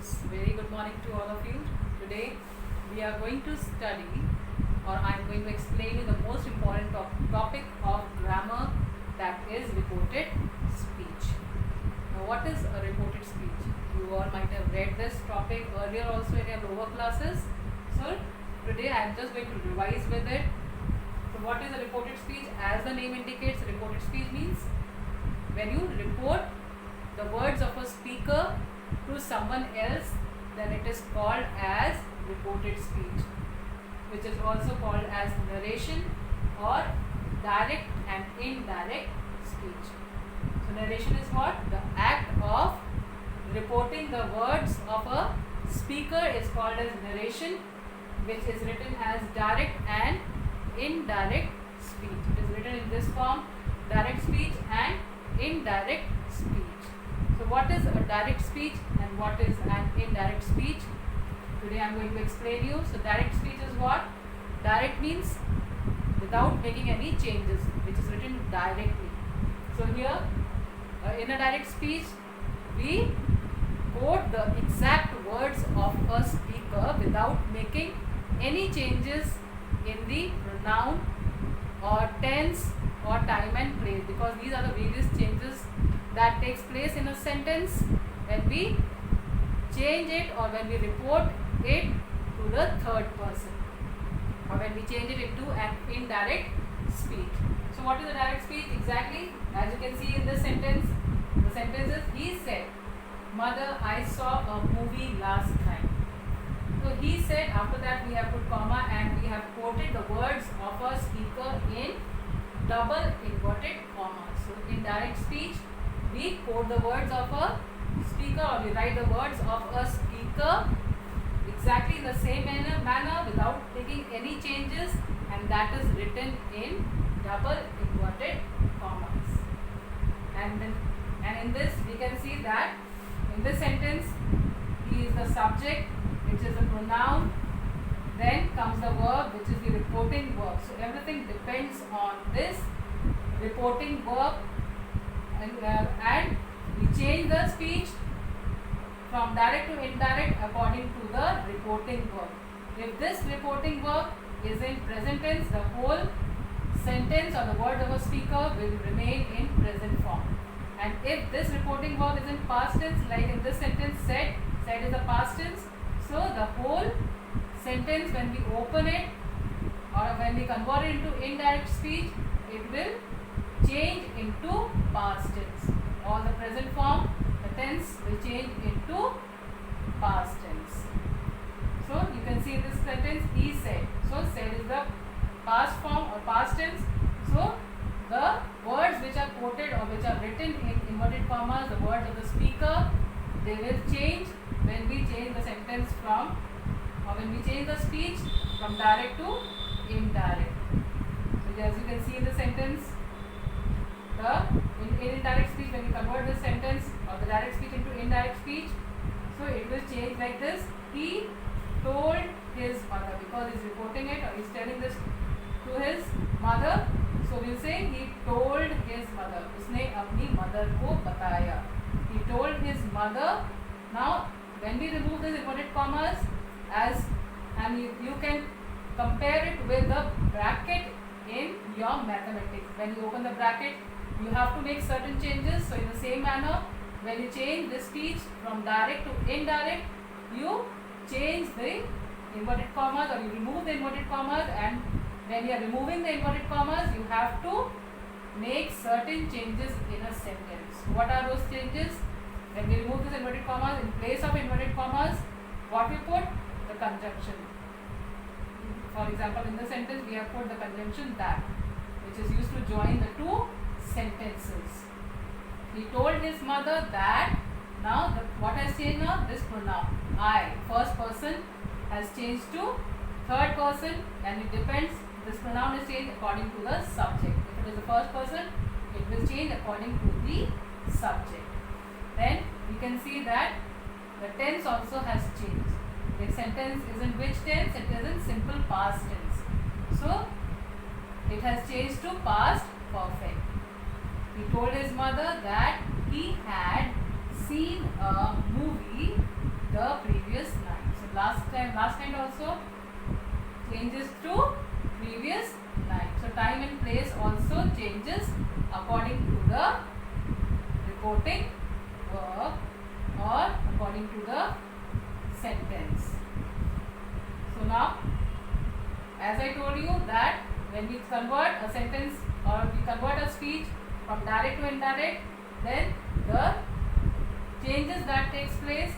Very good morning to all of you. Today we are going to study, or I am going to explain you the most important topic of grammar, that is reported speech. Now, what is a reported speech? You all might have read this topic earlier also in your lower classes. So today I am just going to revise with it. So what is a reported speech? As the name indicates, reported speech means when you report the words of a speaker to someone else, then it is called as reported speech, which is also called as narration or direct and indirect speech. So narration is what? The act of reporting the words of a speaker is called as narration, which is written as direct and indirect speech. It is written in this form: direct speech and indirect speech. So what is a direct speech and what is an indirect speech? Today I am going to explain you. So direct speech is what? Direct means without making any changes, which is written directly. So here in a direct speech we quote the exact words of a speaker without making any changes in the pronoun or tense or time and place, because these are the various changes that takes place in a sentence when we change it or when we report it to the third person, or when we change it into an indirect speech. So what is a direct speech exactly? As you can see in this sentence, the sentence is: he said, "Mother, I saw a movie last night." So he said, after that we have put comma and we have quoted the words of a speaker in double inverted commas. So in direct speech we quote the words of a speaker, or we write the words of a speaker exactly in the same manner without taking any changes, and that is written in double inverted commas. And in this we can see that in this sentence he is the subject, which is a pronoun, then comes the verb, which is the reporting verb. So everything depends on this reporting verb, and we change the speech from direct to indirect according to the reporting verb. If this reporting verb is in present tense, the whole sentence or the word of a speaker will remain in present form. And if this reporting verb is in past tense, like in this sentence, said is the past tense, so the whole sentence, when we open it or when we convert it into indirect speech, it will change into past tense. All the present form, the tense will change into past tense. So you can see this sentence, he said. So said is the past form or past tense. So the words which are quoted or which are written in inverted commas, the words of the speaker, they will change when we change the sentence from, or when we change the speech from direct to indirect. So as you can see in the sentence, in indirect speech, when we convert this sentence or the direct speech into indirect speech, so it will change like this: he told his mother, because he's reporting it or he's telling this to his mother. So we'll say he told his mother. उसने अपनी mother को बताया. He told his mother. Now when we remove this inverted commas, and you can compare it with the bracket in your mathematics. When you open the bracket, you have to make certain changes. So in the same manner, when you change the speech from direct to indirect, you change the inverted commas or you remove the inverted commas, and when you are removing the inverted commas, you have to make certain changes in a sentence. What are those changes? When we remove this inverted commas, in place of inverted commas, what we put? The conjunction. For example, in the sentence we have put the conjunction that, which is used to join the two sentences. He told his mother that. Now what has changed now? This pronoun I, first person, has changed to third person, and it depends. This pronoun is changed according to the subject. If it is the first person, it will change according to the subject. Then we can see that the tense also has changed. The sentence is in which tense? It is in simple past tense. So it has changed to past perfect. He told his mother that he had seen a movie, the time last night also changes to previous night. So time and place also changes according to the reporting verb or according to the sentence. So now, as I told you that when we convert a sentence or we convert a speech from direct to indirect, then the changes that takes place,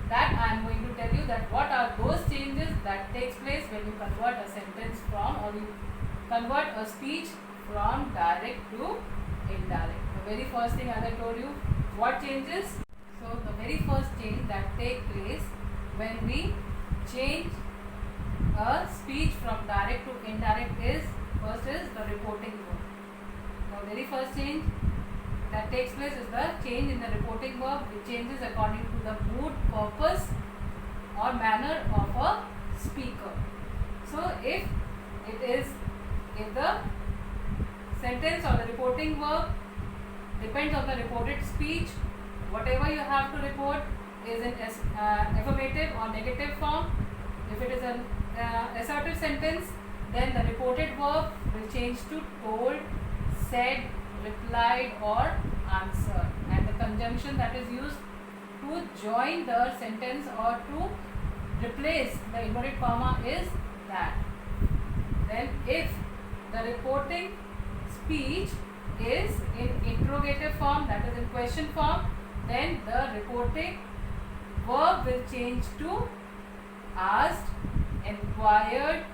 that I am going to tell you that what are those changes that takes place when you convert a sentence from, or you convert a speech from direct to indirect. The very first thing, as I told you, what changes? So the very first change that take place when we change a speech from direct to indirect is, first is the reporting verb. The very first change that takes place is the change in the reporting verb, which changes according to the mood, purpose or manner of a speaker. So if the sentence or the reporting verb depends on the reported speech, whatever you have to report is in affirmative or negative form. If it is an assertive sentence, then the reported verb will change to told, said, replied or answered, and the conjunction that is used to join the sentence or to replace the inverted comma is that. Then if the reporting speech is in interrogative form, that is in question form, then the reporting verb will change to asked, inquired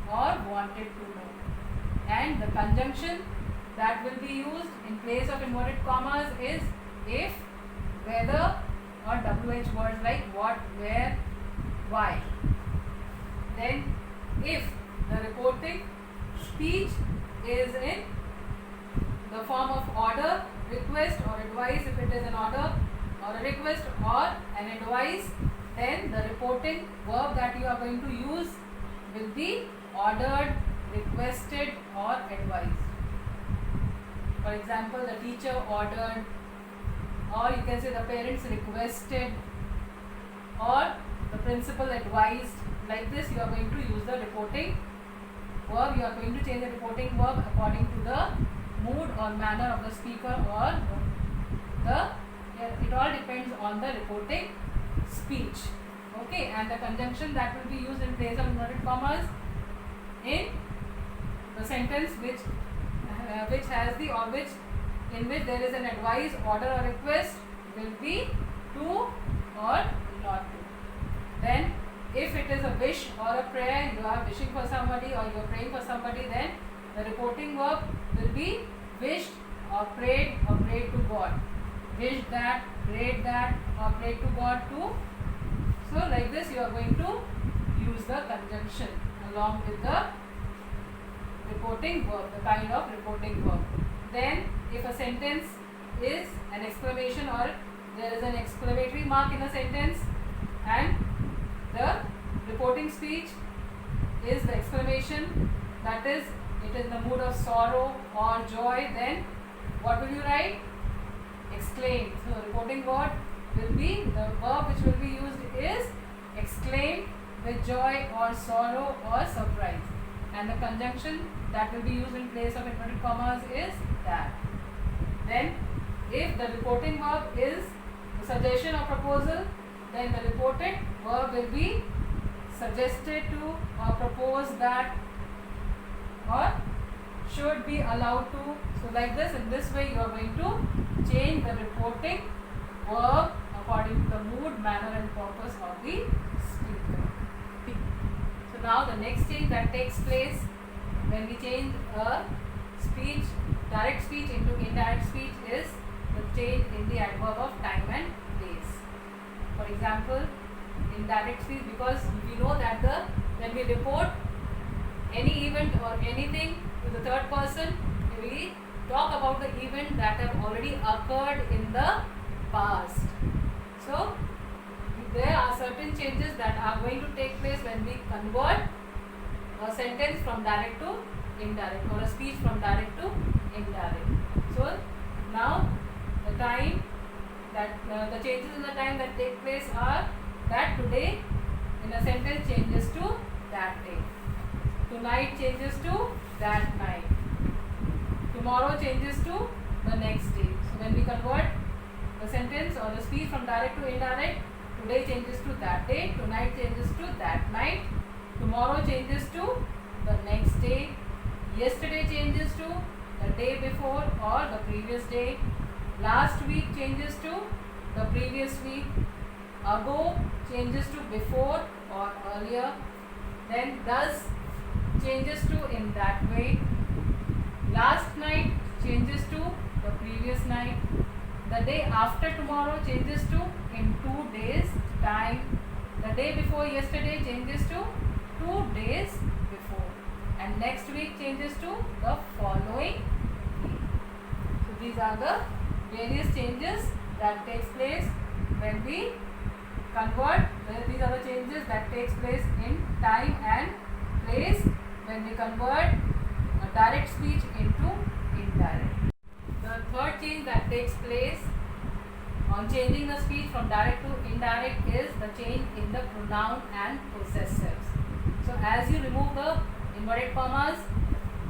or wanted to know, and the conjunction that will be used in place of inverted commas is if, whether or WH words like what, where, why. Then if the reporting speech is in the form of order, request or advice, if it is an order or a request or an advice, then the reporting verb that you are going to use will be ordered, requested or advised. For example, the teacher ordered, or you can say the parents requested, or the principal advised. Like this, you are going to use the reporting verb. You are going to change the reporting verb according to the mood or manner of the speaker, or it all depends on the reporting speech. Okay, and the conjunction that will be used in place of inverted commas in the sentence which has the, or which in which there is an advice, order or request will be to or not to. Then if it is a wish or a prayer, you are wishing for somebody or you are praying for somebody, then the reporting verb will be wished or prayed to God. Wished that, prayed that or prayed to God too. So like this you are going to use the conjunction along with the reporting verb, the kind of reporting verb. Then if a sentence is an exclamation or there is an exclamatory mark in a sentence and the reporting speech is the exclamation, that is, it is in the mood of sorrow or joy, then what will you write? Exclaim. So the reporting word will be, the verb which will be used is exclaim with joy or sorrow or surprise, and the conjunction that will be used in place of inverted commas is that. Then if the reporting verb is the suggestion or proposal, then the reported verb will be suggested to or proposed that or should be allowed to. So like this, in this way you are going to change the reporting verb according to the mood, manner and purpose of the speaker. So now the next change that takes place when we change a speech, direct speech into indirect speech, is the change in the adverb of time and place. For example, in direct speech, because we know that when we report any event or anything to the third person, we talk about the event that have already occurred in the past. So there are certain changes that are going to take place when we convert a sentence from direct to indirect, or a speech from direct to indirect. So now the time that the changes in the time that take place are that today in in a sentence changes to that day. Tonight changes to that night. Tomorrow changes to the next day. So when we convert the sentence or the speech from direct to indirect, today changes to that day, tonight changes to that night, tomorrow changes to the next day, yesterday changes to the day before or the previous day, last week changes to the previous week, ago changes to before or earlier, then thus changes to in that way, last night changes to the previous night, the day after tomorrow changes to in 2 days time, the day before yesterday changes to 2 days before, and next week changes to the following week. So these are the various changes that takes place when we convert. These are the changes that takes place in time and place when we convert a direct speech into indirect. The third change that takes place on changing the speech from direct to indirect is the change in the pronoun and possessives. So as you remove the inverted commas,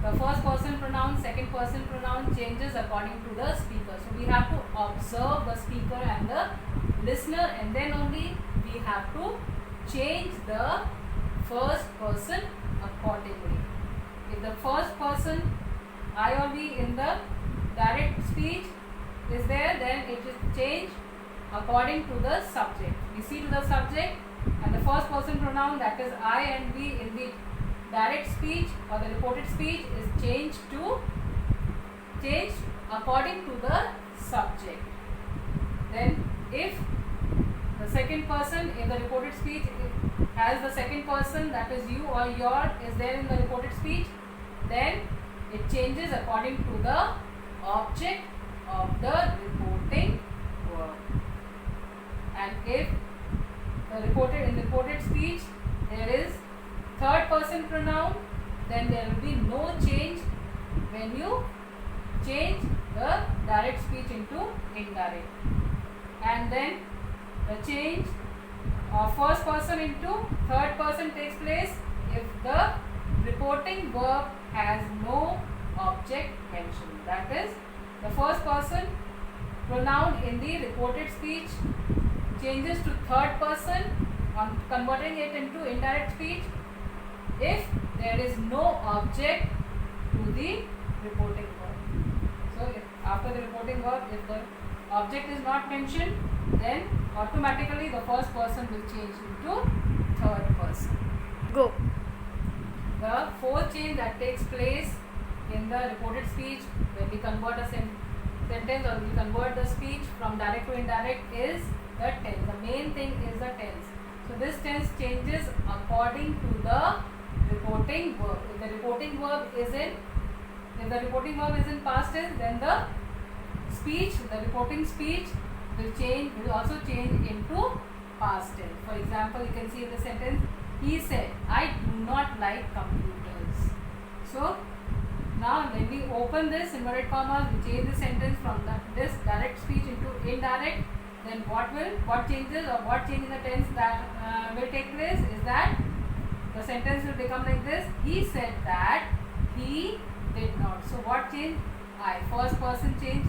the first person pronoun, second person pronoun changes according to the speaker. So we have to observe the speaker and the listener, and then only we have to change the first person accordingly. If the first person I or we in the direct speech is there, then it is changed according to the subject. We see to the subject, and the first person pronoun, that is I and we, in the direct speech or the reported speech is changed according to the subject. Then if the second person in the reported speech has the second person, that is you or your, is there in the reported speech, then it changes according to the object of the reporting verb. And if in the reported speech there is third person pronoun, then there will be no change when you change the direct speech into indirect. And then the change of first person into third person takes place if the reporting verb has no object mentioned. That is, the first person pronoun in the reported speech changes to third person on converting it into indirect speech if there is no object to the reporting verb. So if after the reporting verb, if the object is not mentioned, then automatically the first person will change into third person. Go. The fourth change that takes place in the reported speech when we convert a sentence or we convert the speech from direct to indirect is the tense. The main thing is the tense. So this tense changes according to the reporting verb. If the reporting verb is in past tense, then the reporting speech will also change into past tense. For example, you can see in the sentence, he said, I do not like computers. So now when we open this inverted commas, we change the sentence from this direct speech into indirect, then what changes or what change in the tense that will take place is that the sentence will become like this: he said that he did not. So what changed? I. First person changed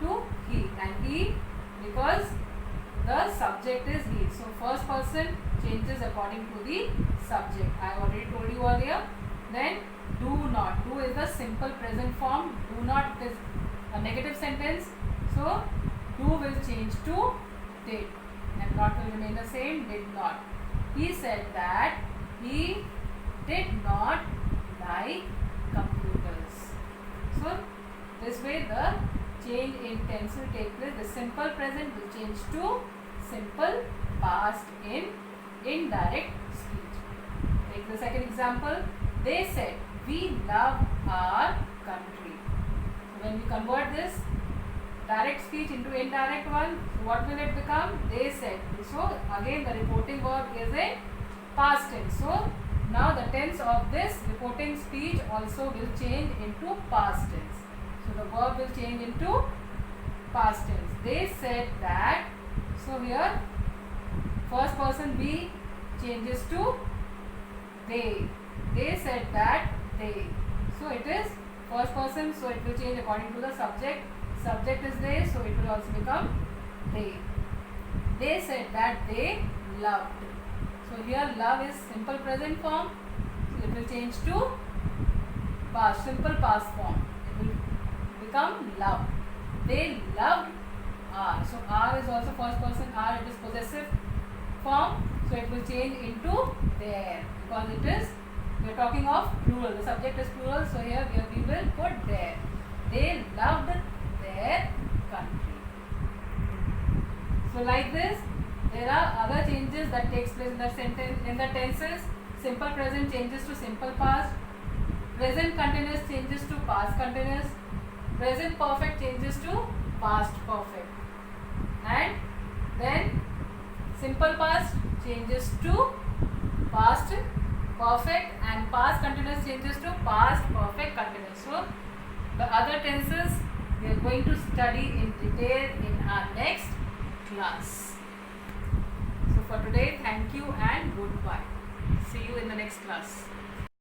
to he, and he because the subject is he. So first person changes according to the subject. I already told you earlier. Then do not. Do is the simple present form. Do not is a negative sentence. So do will change to did, and not will remain the same. Did not. He said that he did not like computers. So this way the change in tense will take place. The simple present will change to simple past in indirect speech. Take the second example. They said, we love our country. So when we convert this direct speech into indirect one, so what will it become? They said. So again the reporting verb is a past tense. So now the tense of this reporting speech also will change into past tense. So the verb will change into past tense. They said that. So here first person we changes to they. They said that they. So it is first person, so it will change according to the subject. Subject is they, so it will also become they. They said that they loved. So here love is simple present form, so it will change to past, simple past form. It will become love. They loved are. So are is also first person, are, it is possessive form, so it will change into their, because it is, we are talking of plural, the subject is plural, so here we will put their. They loved their country. So like this, there are other changes that takes place in the sentence, in the tenses. Simple present changes to simple past, present continuous changes to past continuous, present perfect changes to past perfect, and then simple past changes to past perfect, and past continuous changes to past perfect continuous. So the other tenses we are going to study in detail in our next class. So for today, thank you and goodbye. See you in the next class.